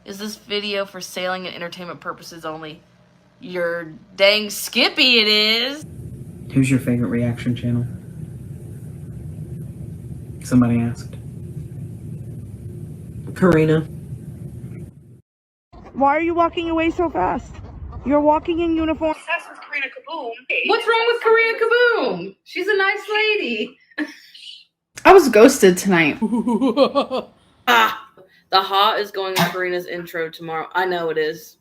Is this video for sailing and entertainment purposes only? You're dang skippy it is. Who's your favorite reaction channel? Somebody asked. Karina. Why are you walking away so fast? You're walking in uniform. Obsessed with Karina Kaboom. What's wrong with Karina Kaboom? She's a nice lady. I was ghosted tonight. The Ha is going in Karina's intro tomorrow. I know it is.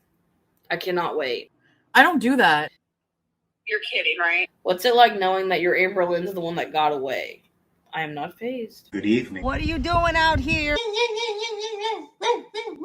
I cannot wait. I don't do that. You're kidding, right? What's it like knowing that your Amberlynn's the one that got away? I am not fazed. Good evening. What are you doing out here?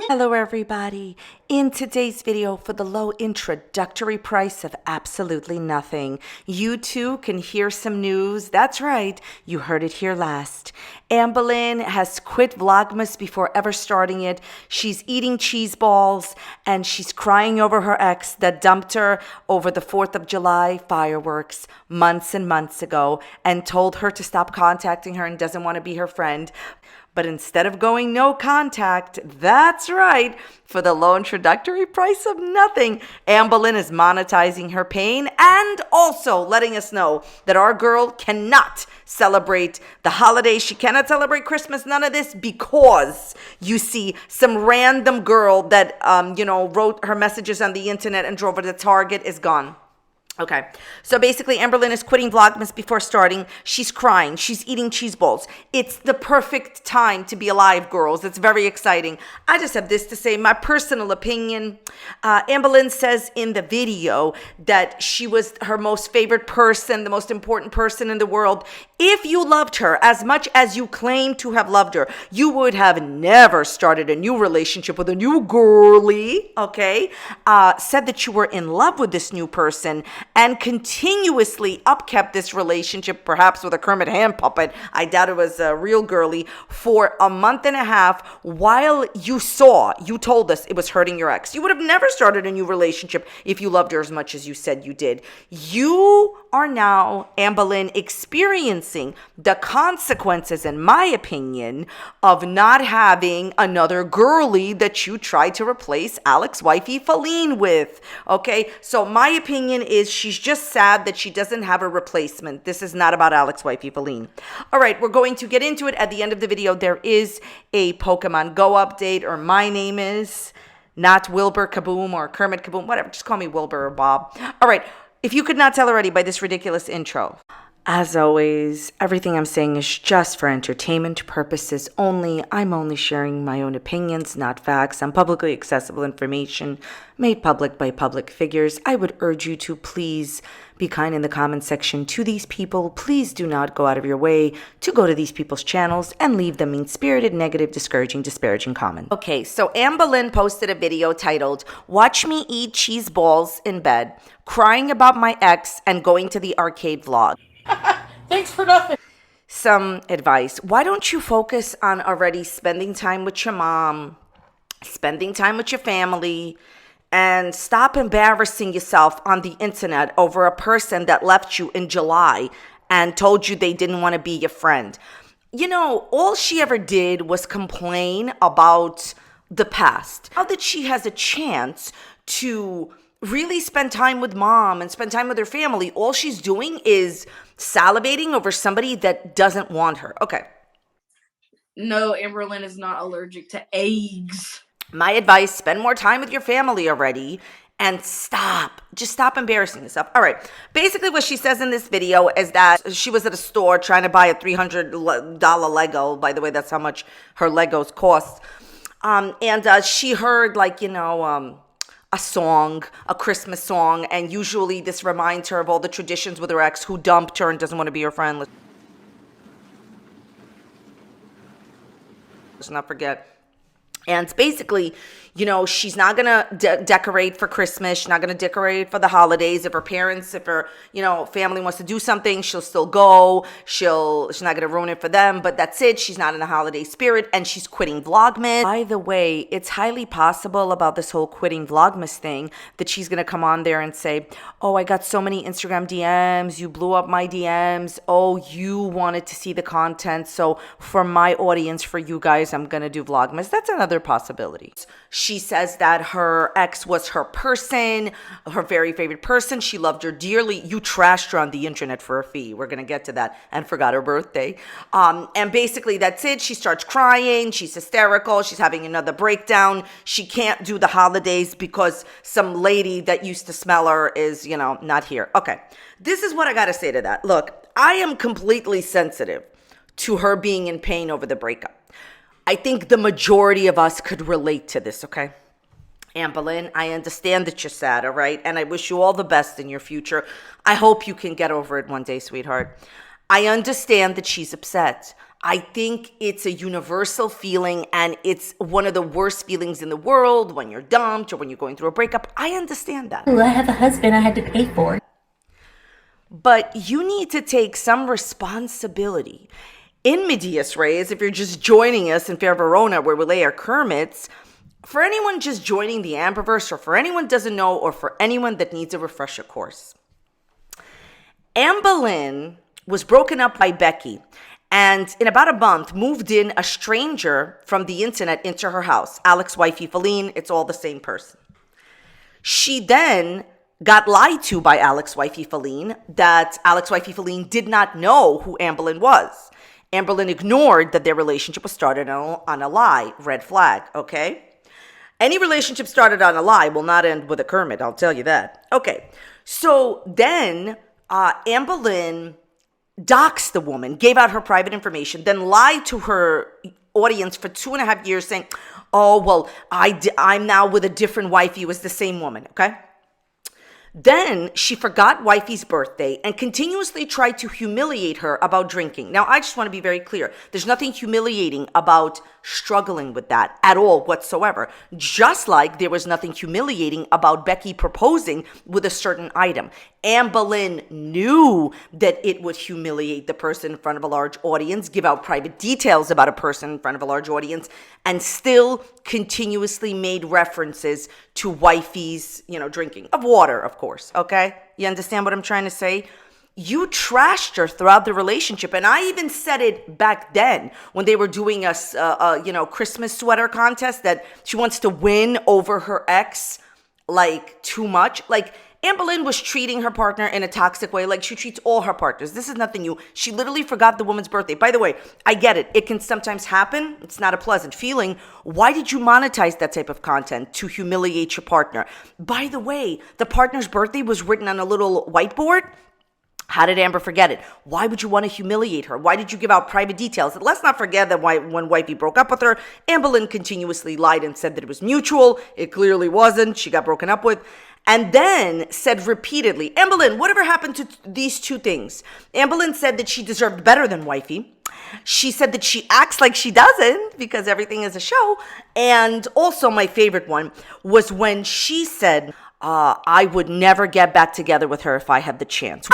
Hello everybody. In today's video, for the low introductory price of absolutely nothing, you too can hear some news. That's right, you heard it here last. Amberlynn has quit Vlogmas before ever starting it. She's eating cheese balls and she's crying over her ex that dumped her over the 4th of July fireworks months and months ago and told her to stop contacting her and doesn't want to be her friend. But instead of going no contact, that's right, for the low introductory price of nothing, Amberlynn is monetizing her pain and also letting us know that our girl cannot celebrate the holidays. She cannot celebrate Christmas, none of this, because you see some random girl that, wrote her messages on the internet and drove her to Target is gone. Okay, so basically Amberlynn is quitting Vlogmas before starting. She's crying. She's eating cheese balls. It's the perfect time to be alive, girls. It's very exciting. I just have this to say, my personal opinion. Amberlynn says in the video that she was her most favorite person, the most important person in the world. If you loved her as much as you claim to have loved her, you would have never started a new relationship with a new girlie, okay? Said that you were in love with this new person and continuously upkept this relationship, perhaps with a Kermit hand puppet. I doubt it was a real girly, for a month and a half while you told us it was hurting your ex. You would have never started a new relationship if you loved her as much as you said you did. You are now, Amberlynn, experiencing the consequences, in my opinion, of not having another girly that you tried to replace Alex Wifey Feline with. Okay, so my opinion is she's just sad that she doesn't have a replacement. This is not about Alex Wifey Feline. All right, we're going to get into it at the end of the video. There is a Pokemon Go update, or my name is not Wilbur Kaboom or Kermit Kaboom, whatever. Just call me Wilbur or Bob. All right. If you could not tell already by this ridiculous intro, as always, everything I'm saying is just for entertainment purposes only. I'm only sharing my own opinions, not facts, on publicly accessible information made public by public figures. I would urge you to please be kind in the comment section to these people. Please do not go out of your way to go to these people's channels and leave them mean-spirited, negative, discouraging, disparaging comments. Okay, so Amberlynn posted a video titled, "Watch Me Eat Cheese Balls in Bed, Crying About My Ex and Going to the Arcade Vlog." Thanks for nothing. Some advice. Why don't you focus on already spending time with your mom, spending time with your family, and stop embarrassing yourself on the internet over a person that left you in July and told you they didn't want to be your friend? You know, all she ever did was complain about the past. Now that she has a chance to really spend time with mom and spend time with her family, all she's doing is salivating over somebody that doesn't want her. Okay. No, Amberlynn is not allergic to eggs. My advice, spend more time with your family already and just stop embarrassing yourself. All right. Basically what she says in this video is that she was at a store trying to buy a $300 Lego. By the way, that's how much her Legos cost. And she heard a song, a Christmas song, and usually this reminds her of all the traditions with her ex who dumped her and doesn't want to be her friend. Let's not forget. And basically, she's not going to decorate for Christmas. She's not going to decorate for the holidays. If her parents, if her, family wants to do something, she'll still go. She's not going to ruin it for them, but that's it. She's not in the holiday spirit, and she's quitting Vlogmas. By the way, it's highly possible about this whole quitting Vlogmas thing that she's going to come on there and say, "Oh, I got so many Instagram DMs. You blew up my DMs. Oh, you wanted to see the content. So for my audience, for you guys, I'm going to do Vlogmas." That's another another possibility. She says that her ex was her person, her very favorite person. She loved her dearly. You trashed her on the internet for a fee. We're going to get to that, and forgot her birthday. And basically that's it. She starts crying. She's hysterical. She's having another breakdown. She can't do the holidays because some lady that used to smell her is, not here. Okay. This is what I got to say to that. Look, I am completely sensitive to her being in pain over the breakup. I think the majority of us could relate to this, okay? Amberlynn, I understand that you're sad, all right? And I wish you all the best in your future. I hope you can get over it one day, sweetheart. I understand that she's upset. I think it's a universal feeling, and it's one of the worst feelings in the world when you're dumped or when you're going through a breakup. I understand that. I have a husband I had to pay for. But you need to take some responsibility. In medias res, if you're just joining us in Fair Verona, where we lay our Kermits, for anyone just joining the Amberverse, or for anyone doesn't know, or for anyone that needs a refresher course, Amberlynn was broken up by Becky, and in about a month moved in a stranger from the internet into her house. Alex Wifey Feline, it's all the same person. She then got lied to by Alex Wifey Feline that Alex Wifey Feline did not know who Amberlynn was. Amberlynn ignored that their relationship was started on a lie. Red flag, okay? Any relationship started on a lie will not end with a Kermit, I'll tell you that. Okay, so then Amberlynn doxed the woman, gave out her private information, then lied to her audience for 2.5 years saying, oh, well, I'm now with a different wifey. It was the same woman, okay? Then she forgot Wifey's birthday and continuously tried to humiliate her about drinking. Now, I just want to be very clear. There's nothing humiliating about struggling with that at all whatsoever. Just like there was nothing humiliating about Becky proposing with a certain item. Amberlynn knew that it would humiliate the person in front of a large audience, give out private details about a person in front of a large audience, and still continuously made references to Wifey's, drinking of water, of course, okay? You understand what I'm trying to say? You trashed her throughout the relationship, and I even said it back then when they were doing a Christmas sweater contest that she wants to win over her ex, like, too much. Like, Amberlynn was treating her partner in a toxic way, like she treats all her partners. This is nothing new. She literally forgot the woman's birthday. By the way, I get it. It can sometimes happen. It's not a pleasant feeling. Why did you monetize that type of content? To humiliate your partner. By the way, the partner's birthday was written on a little whiteboard. How did Amber forget it? Why would you want to humiliate her? Why did you give out private details? And let's not forget that when Wifey broke up with her, Amberlynn continuously lied and said that it was mutual. It clearly wasn't. She got broken up with. And then said repeatedly, Amberlynn, whatever happened to these two things? Amberlynn said that she deserved better than Wifey. She said that she acts like she doesn't because everything is a show. And also my favorite one was when she said, I would never get back together with her if I had the chance.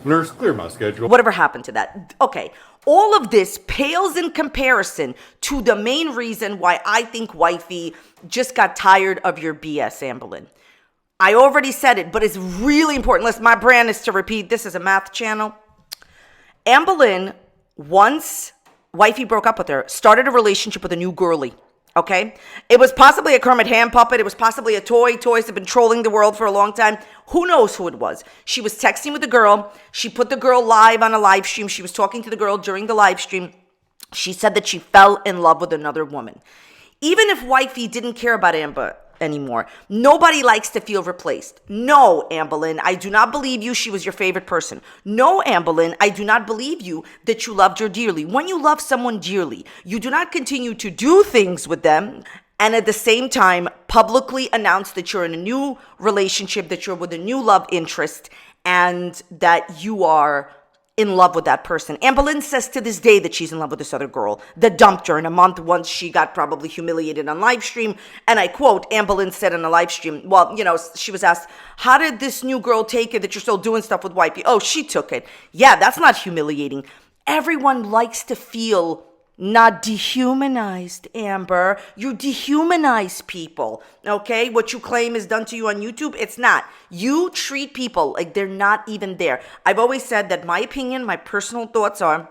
Nurse, clear my schedule. Whatever happened to that? Okay, all of this pales in comparison to the main reason why I think Wifey just got tired of your BS, Amberlynn. I already said it, but it's really important. Listen, my brand is to repeat. This is a math channel. Amberlynn, once Wifey broke up with her, started a relationship with a new girlie. Okay? It was possibly a Kermit hand puppet. It was possibly a toy. Toys have been trolling the world for a long time. Who knows who it was? She was texting with the girl. She put the girl live on a live stream. She was talking to the girl during the live stream. She said that she fell in love with another woman. Even if Wifey didn't care about Amber anymore, nobody likes to feel replaced. No, Amberlynn, I do not believe you. She was your favorite person. No, Amberlynn, I do not believe you that you loved her dearly. When you love someone dearly, you do not continue to do things with them and at the same time publicly announce that you're in a new relationship, that you're with a new love interest, and that you are in love with that person. Amberlynn says to this day that she's in love with this other girl that dumped her in a month once she got probably humiliated on live stream. And I quote, Amberlynn said in a live stream, well, she was asked, how did this new girl take it that you're still doing stuff with Wifey? Oh, she took it. Yeah, that's not humiliating. Everyone likes to feel not dehumanized, Amber. You dehumanize people, okay? What you claim is done to you on YouTube, it's not. You treat people like they're not even there. I've always said that my opinion, my personal thoughts are,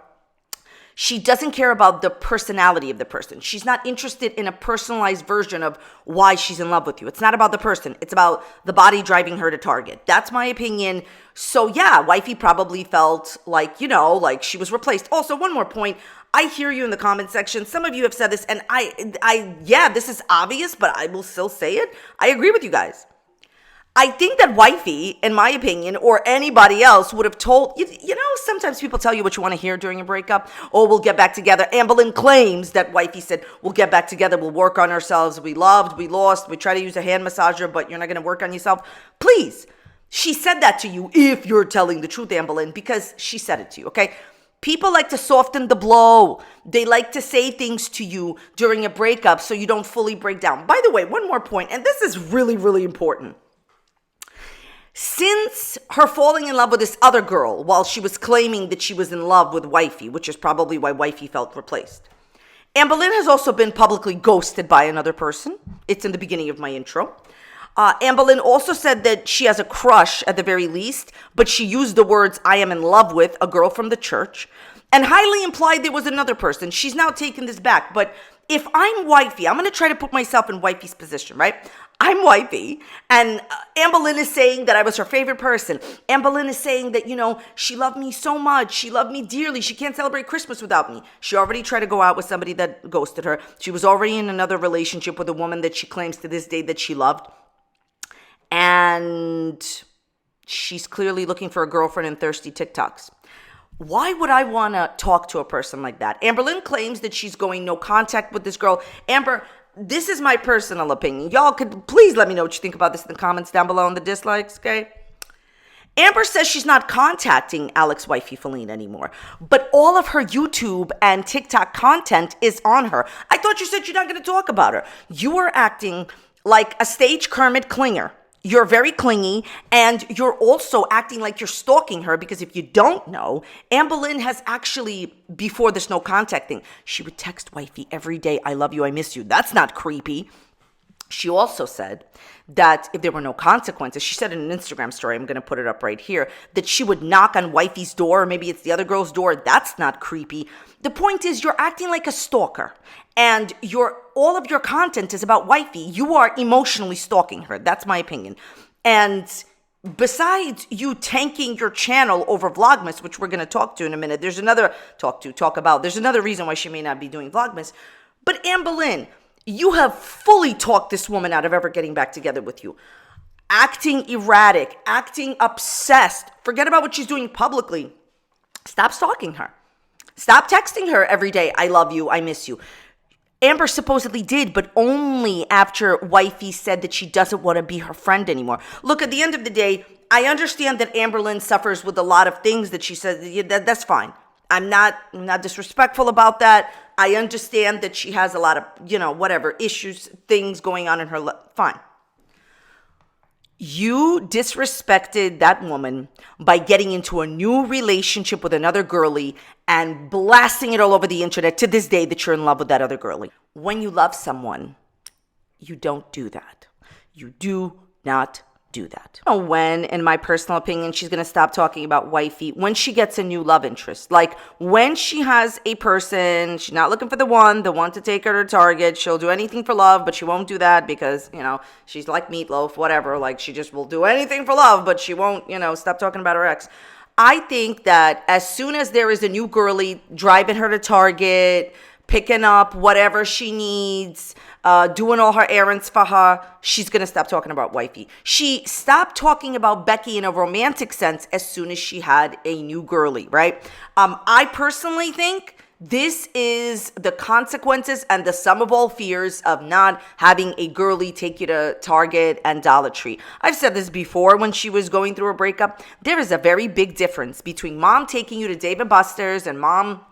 She doesn't care about the personality of the person. She's not interested in a personalized version of why she's in love with you. It's not about the person. It's about the body driving her to Target. That's my opinion. So yeah, Wifey probably felt like, like she was replaced. Also, one more point. I hear you in the comment section. Some of you have said this, and yeah, this is obvious, but I will still say it. I agree with you guys. I think that Wifey, in my opinion, or anybody else would have told, sometimes people tell you what you want to hear during a breakup. Oh, we'll get back together. Amberlynn claims that Wifey said, we'll get back together. We'll work on ourselves. We loved, we lost. We try to use a hand massager, but you're not going to work on yourself. Please. She said that to you if you're telling the truth, Amberlynn, because she said it to you, okay? People like to soften the blow. They like to say things to you during a breakup so you don't fully break down. By the way, one more point, and this is really, really important. Since her falling in love with this other girl while she was claiming that she was in love with Wifey, which is probably why Wifey felt replaced, Amberlynn has also been publicly ghosted by another person. It's in the beginning of my intro. Amberlynn also said that she has a crush at the very least, but she used the words, I am in love with a girl from the church, and highly implied there was another person. She's now taken this back, but if I'm Wifey, I'm going to try to put myself in Wifey's position, right? I'm Wifey, and Amberlynn is saying that I was her favorite person. Amberlynn is saying that, she loved me so much. She loved me dearly. She can't celebrate Christmas without me. She already tried to go out with somebody that ghosted her. She was already in another relationship with a woman that she claims to this day that she loved. And she's clearly looking for a girlfriend in thirsty TikToks. Why would I want to talk to a person like that? Amberlynn claims that she's going no contact with this girl. Amber, this is my personal opinion. Y'all could please let me know what you think about this in the comments down below in the dislikes, okay? Amber says she's not contacting Alex Wifey Feline anymore, but all of her YouTube and TikTok content is on her. I thought you said you're not going to talk about her. You are acting like a stage Kermit Klinger. You're very clingy, and you're also acting like you're stalking her, because if you don't know, Amberlynn has actually, before this no contact thing, she would text Wifey every day, I love you, I miss you. That's not creepy. She also said that if there were no consequences, she said in an Instagram story, I'm going to put it up right here, that she would knock on Wifey's door, or maybe it's the other girl's door. That's not creepy. The point is, you're acting like a stalker, and all of your content is about Wifey. You are emotionally stalking her. That's my opinion. And besides you tanking your channel over Vlogmas, which we're going to talk to in a minute, there's another reason why she may not be doing Vlogmas. But Amberlynn, you have fully talked this woman out of ever getting back together with you. Acting erratic, acting obsessed. Forget about what she's doing publicly. Stop stalking her. Stop texting her every day, I love you, I miss you. Amber supposedly did, but only after Wifey said that she doesn't want to be her friend anymore. Look, at the end of the day, I understand that Amberlynn suffers with a lot of things that she says. That's fine. I'm not disrespectful about that. I understand that she has a lot of, issues, things going on in her life. Fine. You disrespected that woman by getting into a new relationship with another girlie and blasting it all over the internet to this day that you're in love with that other girlie. When you love someone, you don't do that. You do not do that. I don't know when, in my personal opinion, she's going to stop talking about Wifey, when she gets a new love interest. Like when she has a person, she's not looking for the one to take her to Target. She'll do anything for love, but she won't do that because, she's like Meatloaf, whatever. Like she just will do anything for love, but she won't, stop talking about her ex. I think that as soon as there is a new girlie driving her to Target, picking up whatever she needs, doing all her errands for her, she's going to stop talking about Wifey. She stopped talking about Becky in a romantic sense as soon as she had a new girlie, right? I personally think this is the consequences and the sum of all fears of not having a girlie take you to Target and Dollar Tree. I've said this before when she was going through a breakup. There is a very big difference between mom taking you to Dave & Buster's and mom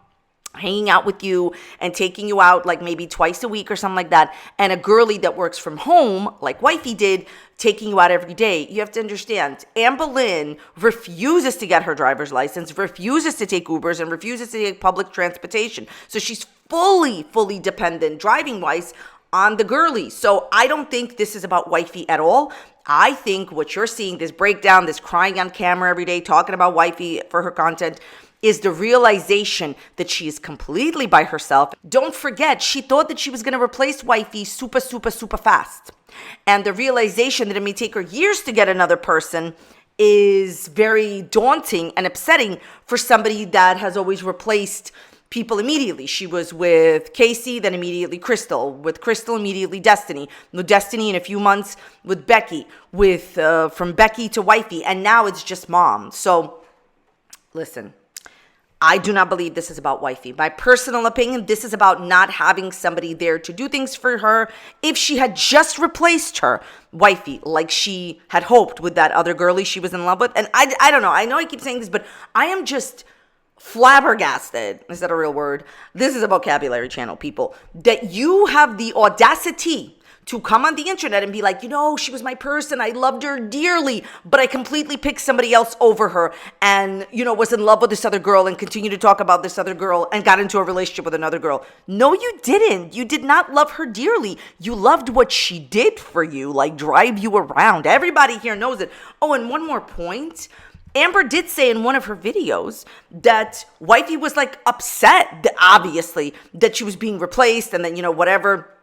hanging out with you and taking you out like maybe twice a week or something like that, and a girlie that works from home like Wifey did, taking you out every day. You have to understand, Amberlynn refuses to get her driver's license, refuses to take Ubers, and refuses to take public transportation. So she's fully dependent driving-wise on the girlie. So I don't think this is about Wifey at all. I think what you're seeing, this breakdown, this crying on camera every day, talking about Wifey for her content, is the realization that she is completely by herself. Don't forget, she thought that she was going to replace Wifey super, super, super fast. And the realization that it may take her years to get another person is very daunting and upsetting for somebody that has always replaced people immediately. She was with Casey, then immediately Crystal. With Crystal, immediately Destiny. With Destiny in a few months with Becky. With from Becky to Wifey. And now it's just Mom. So, listen. I do not believe this is about Wifey. My personal opinion, this is about not having somebody there to do things for her. If she had just replaced her, Wifey, like she had hoped with that other girlie she was in love with. And I don't know. I know I keep saying this, but I am just flabbergasted. Is that a real word? This is a vocabulary channel, people. That you have the audacity to come on the internet and be like, she was my person. I loved her dearly, but I completely picked somebody else over her and, was in love with this other girl and continued to talk about this other girl and got into a relationship with another girl. No, you didn't. You did not love her dearly. You loved what she did for you, like drive you around. Everybody here knows it. Oh, and one more point. Amber did say in one of her videos that Wifey was like upset, obviously, that she was being replaced and then, whatever.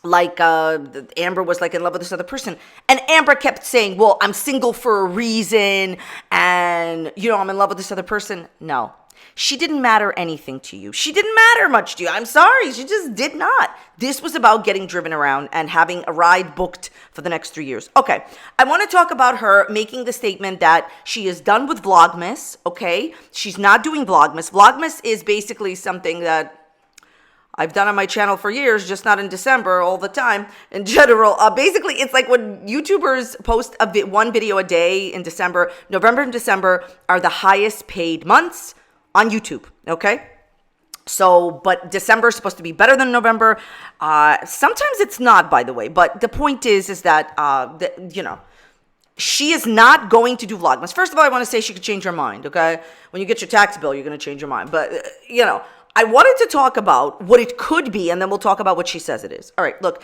Like Amber was like in love with this other person. And Amber kept saying, well, I'm single for a reason. And, I'm in love with this other person. No, she didn't matter anything to you. She didn't matter much to you. I'm sorry. She just did not. This was about getting driven around and having a ride booked for the next 3 years. Okay. I want to talk about her making the statement that she is done with Vlogmas. Okay. She's not doing Vlogmas. Vlogmas is basically something that I've done on my channel for years, just not in December all the time. In general, basically, it's like when YouTubers post one video a day in December. November and December are the highest paid months on YouTube, okay? So, but December is supposed to be better than November. Sometimes it's not, by the way. But the point is that, she is not going to do Vlogmas. First of all, I want to say she could change her mind, okay? When you get your tax bill, you're going to change your mind. But, I wanted to talk about what it could be, and then we'll talk about what she says it is. All right, look,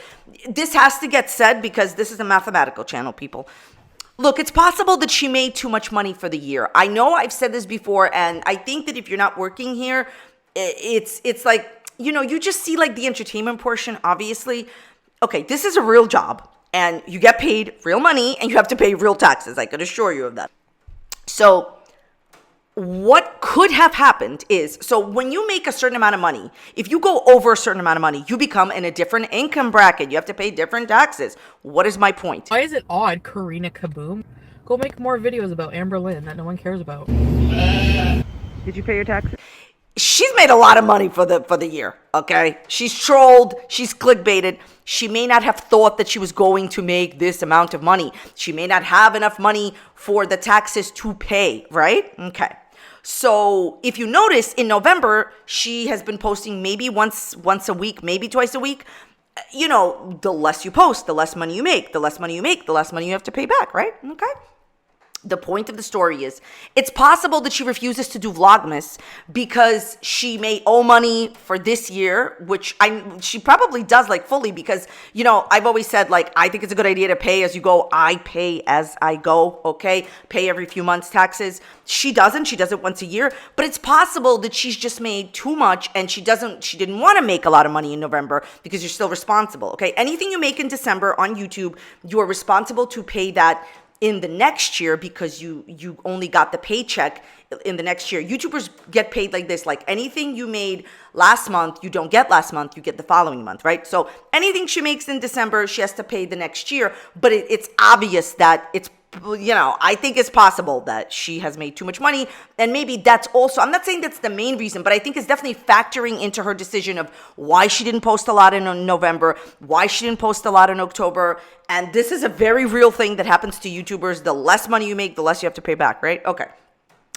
this has to get said because this is a mathematical channel, people. Look, it's possible that she made too much money for the year. I know I've said this before, and I think that if you're not working here, it's like, you just see like the entertainment portion, obviously. Okay, this is a real job, and you get paid real money, and you have to pay real taxes. I can assure you of that. So what could have happened is, so when you make a certain amount of money, if you go over a certain amount of money, you become in a different income bracket. You have to pay different taxes. What is my point? Why is it odd, Karina Kaboom? Go make more videos about Amberlynn that no one cares about. Did you pay your taxes? She's made a lot of money for the year, okay? She's trolled, she's clickbaited. She may not have thought that she was going to make this amount of money. She may not have enough money for the taxes to pay, right? Okay. So if you notice, in November, she has been posting maybe once a week, maybe twice a week. The less you post, the less money you make. The less money you make, the less money you have to pay back, right? Okay. The point of the story is, it's possible that she refuses to do Vlogmas because she may owe money for this year, which she probably does like fully because, I've always said like, I think it's a good idea to pay as you go. I pay as I go, okay? Pay every few months taxes. She does it once a year, but it's possible that she's just made too much and she didn't want to make a lot of money in November because you're still responsible, okay? Anything you make in December on YouTube, you are responsible to pay that in the next year because you only got the paycheck in the next year. YouTubers get paid like this, like anything you made last month, you don't get last month, you get the following month, right? So anything she makes in December, she has to pay the next year, but it's obvious that it's, I think it's possible that she has made too much money. And maybe that's also, I'm not saying that's the main reason, but I think it's definitely factoring into her decision of why she didn't post a lot in November, why she didn't post a lot in October. And this is a very real thing that happens to YouTubers. The less money you make, the less you have to pay back, right? Okay.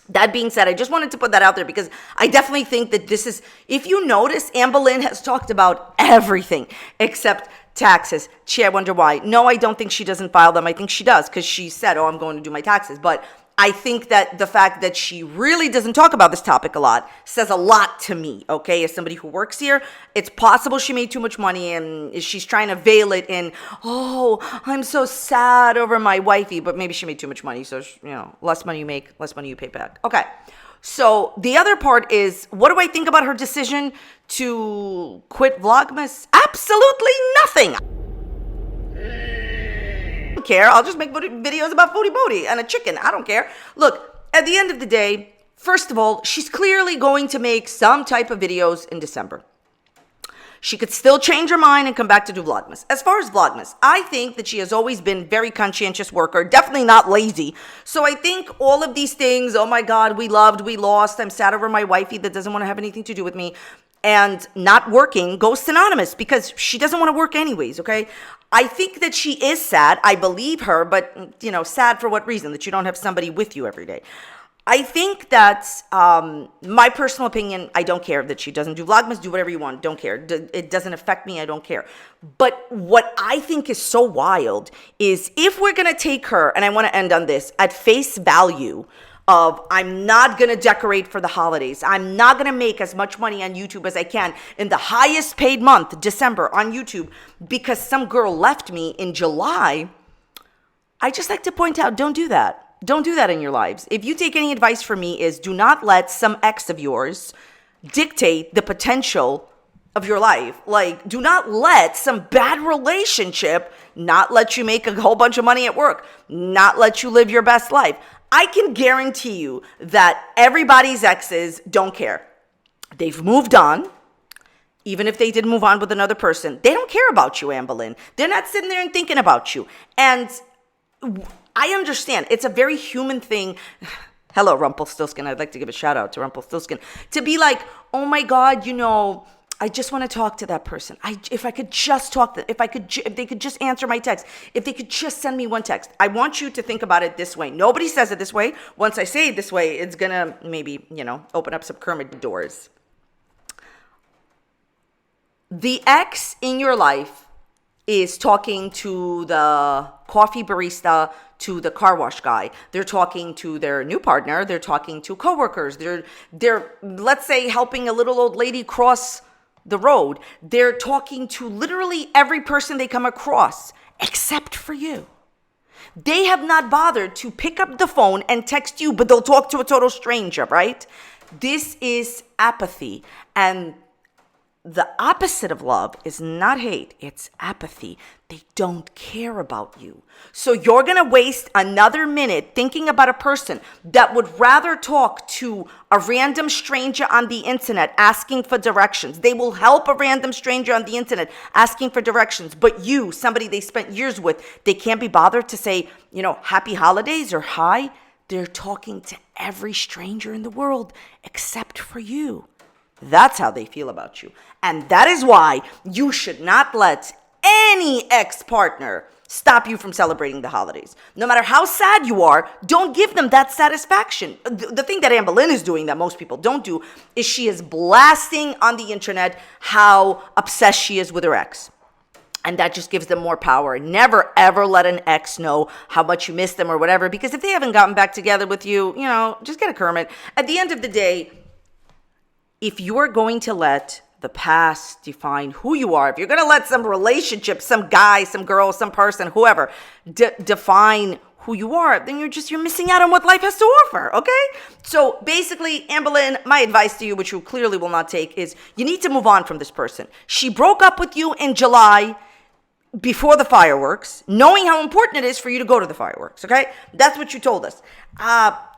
That being said, I just wanted to put that out there because I definitely think that this is, if you notice, Amberlynn has talked about everything except taxes. Gee, I wonder why. No, I don't think she doesn't file them. I think she does because she said, I'm going to do my taxes. But I think that the fact that she really doesn't talk about this topic a lot says a lot to me, okay? As somebody who works here, it's possible she made too much money and she's trying to veil it in, I'm so sad over my wifey, but maybe she made too much money. So, less money you make, less money you pay back. Okay. So the other part is, what do I think about her decision to quit Vlogmas? Absolutely nothing. I don't care. I'll just make videos about foodie booty and a chicken. I don't care. Look, at the end of the day, first of all, she's clearly going to make some type of videos in December. She could still change her mind and come back to do Vlogmas. As far as Vlogmas, I think that she has always been very conscientious worker, definitely not lazy. So I think all of these things, oh my God, we loved, we lost, I'm sad over my wifey that doesn't want to have anything to do with me, and not working goes synonymous because she doesn't want to work anyways, okay? I think that she is sad. I believe her, but, sad for what reason? That you don't have somebody with you every day. I think that my personal opinion, I don't care that she doesn't do Vlogmas, do whatever you want, don't care. It doesn't affect me, I don't care. But what I think is so wild is if we're going to take her, and I want to end on this, at face value of I'm not going to decorate for the holidays, I'm not going to make as much money on YouTube as I can in the highest paid month, December, on YouTube, because some girl left me in July, I just like to point out, don't do that. Don't do that in your lives. If you take any advice from me is do not let some ex of yours dictate the potential of your life. Like, do not let some bad relationship not let you make a whole bunch of money at work, not let you live your best life. I can guarantee you that everybody's exes don't care. They've moved on. Even if they did move on with another person, they don't care about you, Amberlynn. They're not sitting there and thinking about you. And I understand. It's a very human thing. Hello, Rumpelstiltskin. I'd like to give a shout out to Rumpelstiltskin. To be like, oh my God, I just want to talk to that person. If I could just talk to, if they could just answer my text, if they could just send me one text. I want you to think about it this way. Nobody says it this way. Once I say it this way, it's going to maybe, open up some Kermit doors. The ex in your life is talking to the coffee barista, to the car wash guy. They're talking to their new partner. They're talking to coworkers. They're let's say helping a little old lady cross the road. They're talking to literally every person they come across, except for you. They have not bothered to pick up the phone and text you, but they'll talk to a total stranger, right? This is apathy. And the opposite of love is not hate, it's apathy. They don't care about you. So you're going to waste another minute thinking about a person that would rather talk to a random stranger on the internet asking for directions. They will help a random stranger on the internet asking for directions. But you, somebody they spent years with, they can't be bothered to say, happy holidays or hi. They're talking to every stranger in the world except for you. That's how they feel about you. And that is why you should not let any ex-partner stop you from celebrating the holidays. No matter how sad you are, don't give them that satisfaction. The thing that Amberlynn is doing that most people don't do is she is blasting on the internet how obsessed she is with her ex. And that just gives them more power. Never, ever let an ex know how much you miss them or whatever. Because if they haven't gotten back together with you, just get a Kermit. At the end of the day, if you're going to let the past define who you are, if you're going to let some relationship, some guy, some girl, some person, whoever, define who you are, then you're missing out on what life has to offer, okay? So basically, Amberlynn, my advice to you, which you clearly will not take, is you need to move on from this person. She broke up with you in July before the fireworks, knowing how important it is for you to go to the fireworks, okay? That's what you told us.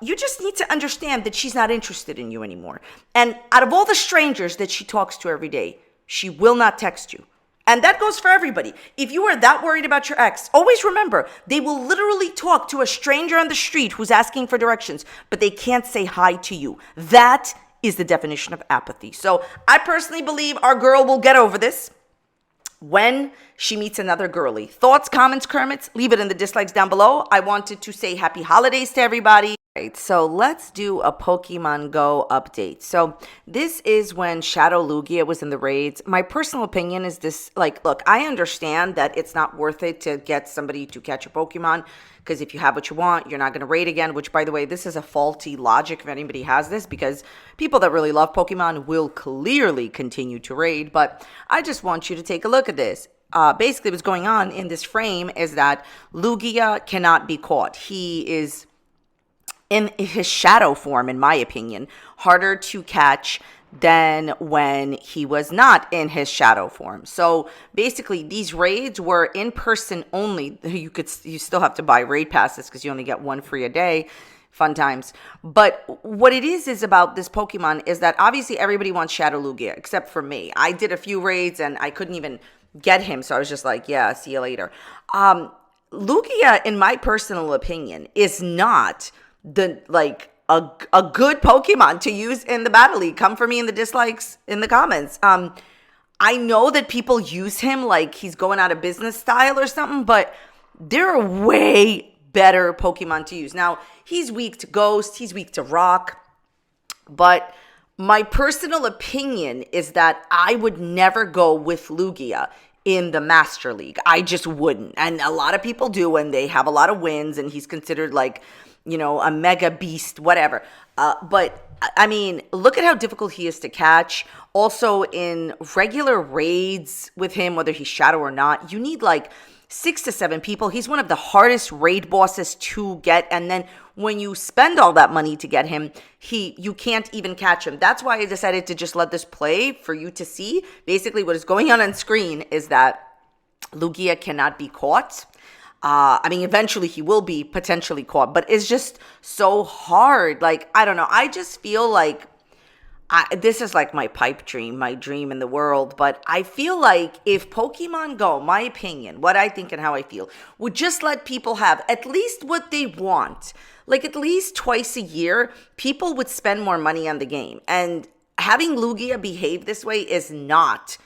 You just need to understand that she's not interested in you anymore. And out of all the strangers that she talks to every day, she will not text you. And that goes for everybody. If you are that worried about your ex, always remember, they will literally talk to a stranger on the street who's asking for directions, but they can't say hi to you. That is the definition of apathy. So I personally believe our girl will get over this when she meets another girly. Thoughts, comments, Kermits, leave it in the dislikes down below. I wanted to say happy holidays to everybody. Right, so let's do a Pokemon Go update. So this is when Shadow Lugia was in the raids. My personal opinion is this, look, I understand that it's not worth it to get somebody to catch a Pokemon, because if you have what you want, you're not going to raid again, which, by the way, this is a faulty logic if anybody has this, because people that really love Pokemon will clearly continue to raid. But I just want you to take a look at this. Basically, what's going on in this frame is that Lugia cannot be caught. He is in his shadow form, in my opinion, harder to catch than when he was not in his shadow form. So basically, these raids were in person only. You still have to buy raid passes because you only get one free a day. Fun times. But what it is about this Pokemon is that obviously everybody wants Shadow Lugia, except for me. I did a few raids and I couldn't even get him, so I was just like, yeah, see you later. Lugia, in my personal opinion, is not a good Pokemon to use in the Battle League. Come for me in the dislikes in the comments. I know that people use him like he's going out of business style or something, but there are way better Pokemon to use. Now, he's weak to Ghost, he's weak to Rock, but my personal opinion is that I would never go with Lugia in the Master League. I just wouldn't. And a lot of people do, and they have a lot of wins, and he's considered like, you know, a mega beast, whatever. But I mean, look at how difficult he is to catch. Also, in regular raids with him, whether he's Shadow or not, you need like 6 to 7 people. He's one of the hardest raid bosses to get. And then when you spend all that money to get him, you can't even catch him. That's why I decided to just let this play for you to see. Basically, what is going on screen is that Lugia cannot be caught. I mean, eventually he will be potentially caught, but it's just so hard. Like, I don't know. I just feel like this is like my pipe dream, my dream in the world. But I feel like if Pokemon Go, my opinion, what I think and how I feel, would just let people have at least what they want. Like at least twice a year, people would spend more money on the game. And having Lugia behave this way is not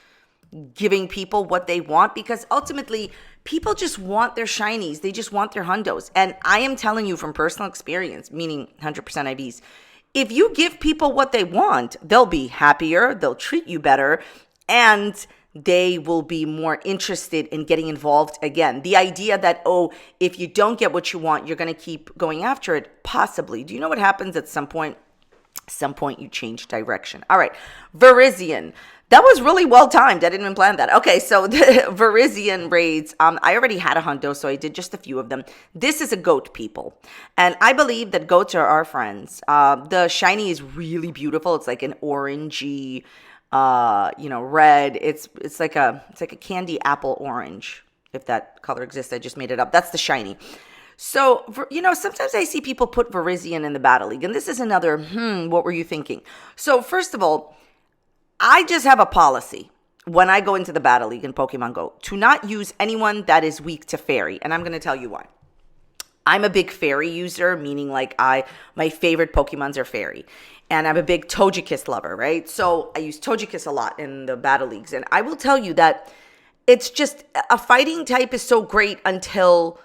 giving people what they want, because ultimately people just want their shinies. They just want their hundos. And I am telling you from personal experience, meaning 100% IVs, if you give people what they want, they'll be happier, they'll treat you better, and they will be more interested in getting involved again. The idea that, oh, if you don't get what you want, you're going to keep going after it, possibly. Do you know what happens at some point? Some point you change direction. All right, Virizion. That was really well timed. I didn't even plan that. Okay, so the Virizion raids, I already had a hundo, so I did just a few of them. This is a goat, people. And I believe that goats are our friends. The shiny is really beautiful. It's like an orangey, red. It's like a candy apple orange, if that color exists. I just made it up. That's the shiny. So, sometimes I see people put Virizion in the Battle League, and this is another, what were you thinking? So, first of all, I just have a policy when I go into the Battle League in Pokemon Go to not use anyone that is weak to Fairy, and I'm going to tell you why. I'm a big Fairy user, meaning like my favorite Pokemons are Fairy, and I'm a big Togekiss lover, right? So I use Togekiss a lot in the Battle Leagues, and I will tell you that it's just a fighting type is so great until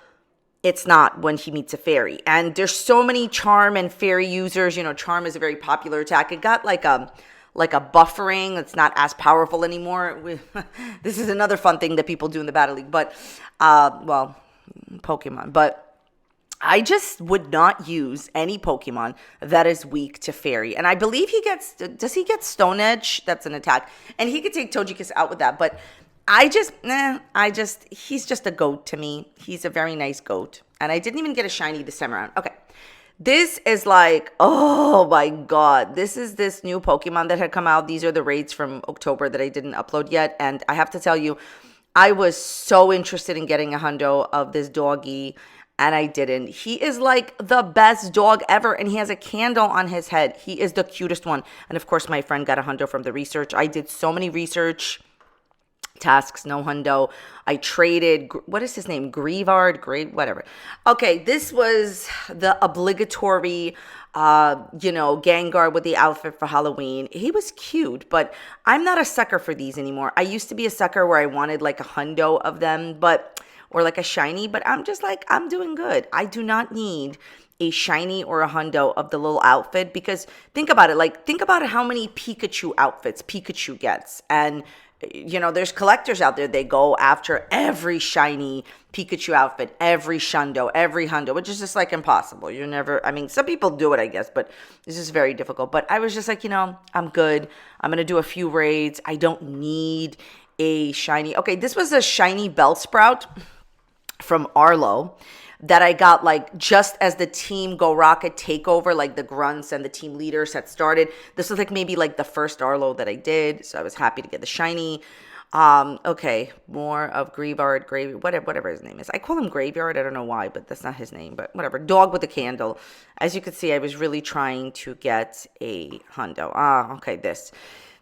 it's not when he meets a Fairy. And there's so many Charm and Fairy users. Charm is a very popular attack. It got like a buffering. It's not as powerful anymore. This is another fun thing that people do in the Battle League. But, Pokemon. But I just would not use any Pokemon that is weak to Fairy. And I believe does he get Stone Edge? That's an attack. And he could take Togekiss out with that. But he's just a goat to me. He's a very nice goat. And I didn't even get a shiny this time around. Okay. This is like, oh my God. This is this new Pokemon that had come out. These are the raids from October that I didn't upload yet. And I have to tell you, I was so interested in getting a hundo of this doggy, and I didn't. He is like the best dog ever, and he has a candle on his head. He is the cutest one. And of course, my friend got a hundo from the research. I did so many research tasks, no hundo. I traded, what is his name? Whatever. Okay, this was the obligatory, Gengar with the outfit for Halloween. He was cute, but I'm not a sucker for these anymore. I used to be a sucker where I wanted like a hundo of them, or like a shiny, but I'm just like, I'm doing good. I do not need a shiny or a hundo of the little outfit, because think about it. Think about how many Pikachu outfits Pikachu gets. And there's collectors out there, they go after every shiny Pikachu outfit, every shundo, every hundo, which is just like impossible. Some people do it, I guess, but it's just very difficult. But I was just like, I'm good. I'm going to do a few raids. I don't need a shiny. Okay, this was a shiny Bellsprout from Arlo. that I got like just as the Team Go Rocket takeover, like the grunts and the team leaders had started. This was like maybe like the first Arlo that I did, so I was happy to get the shiny. Okay, more of Graveyard, whatever his name is. I call him Graveyard, I don't know why, but that's not his name, but whatever. Dog with a candle. As you can see, I was really trying to get a hundo. Okay,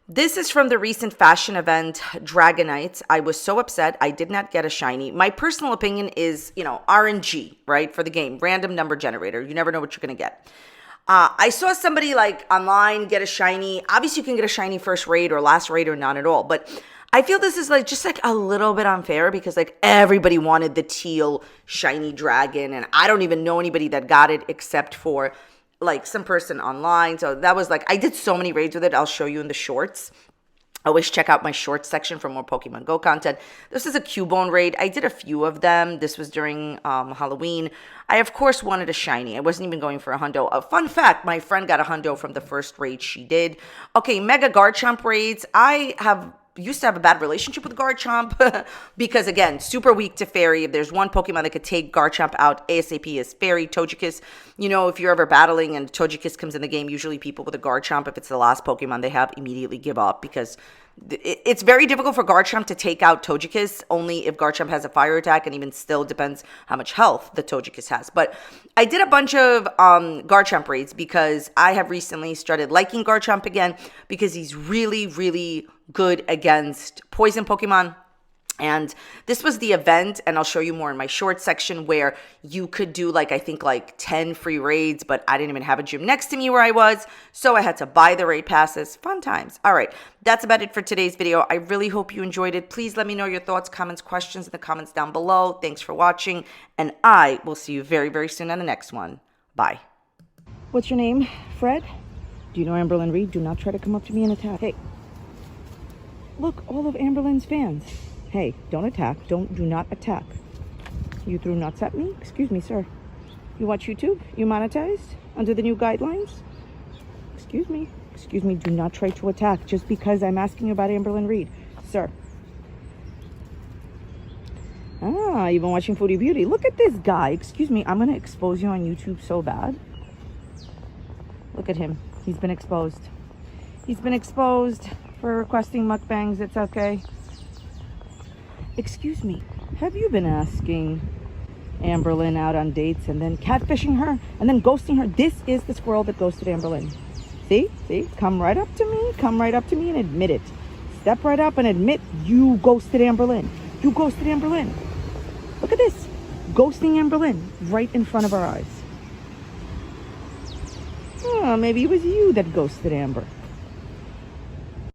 This is from the recent fashion event, Dragonites. I was so upset. I did not get a shiny. My personal opinion is, RNG, right, for the game. Random number generator. You never know what you're going to get. I saw somebody like online get a shiny. Obviously, you can get a shiny first raid or last raid or not at all. But I feel this is like just like a little bit unfair because like everybody wanted the teal shiny dragon. And I don't even know anybody that got it except for like some person online. So that was like, I did so many raids with it. I'll show you in the shorts. Always check out my shorts section for more Pokemon Go content. This is a Cubone raid. I did a few of them. This was during Halloween. I, of course, wanted a shiny. I wasn't even going for a hundo. A fun fact, my friend got a hundo from the first raid she did. Okay, Mega Garchomp raids. I used to have a bad relationship with Garchomp because, again, super weak to Fairy. If there's one Pokemon that could take Garchomp out ASAP is Fairy. Togekiss, if you're ever battling and Togekiss comes in the game, usually people with a Garchomp, if it's the last Pokemon they have, immediately give up because it's very difficult for Garchomp to take out Togekiss, only if Garchomp has a fire attack, and even still depends how much health the Togekiss has. But I did a bunch of Garchomp raids because I have recently started liking Garchomp again because he's really, really good against poison Pokemon. And this was the event, and I'll show you more in my short section, where you could do I think 10 free raids, but I didn't even have a gym next to me where I was, so I had to buy the raid passes. Fun times. All right, that's about it for today's video. I really hope you enjoyed it. Please let me know your thoughts, comments, questions in the comments down below. Thanks for watching, and I will see you very, very soon on the next one. Bye. What's your name? Fred? Do you know Amberlynn Reid? Do not try to come up to me and attack. Hey. Look, all of Amberlynn's fans. Hey, don't attack. Do not attack. You threw nuts at me? Excuse me, sir. You watch YouTube? You monetized? Under the new guidelines? Excuse me. Do not try to attack just because I'm asking you about Amberlynn Reid. Sir. You've been watching Foodie Beauty. Look at this guy. Excuse me. I'm going to expose you on YouTube so bad. Look at him. He's been exposed. He's been exposed for requesting mukbangs. It's okay. Excuse me, have you been asking Amberlynn out on dates and then catfishing her and then ghosting her? This is the squirrel that ghosted Amberlynn. See? Come right up to me and admit it. Step right up and admit you ghosted Amberlynn. You ghosted Amberlynn. Look at this. Ghosting Amberlynn right in front of our eyes. Oh, maybe it was you that ghosted Amber.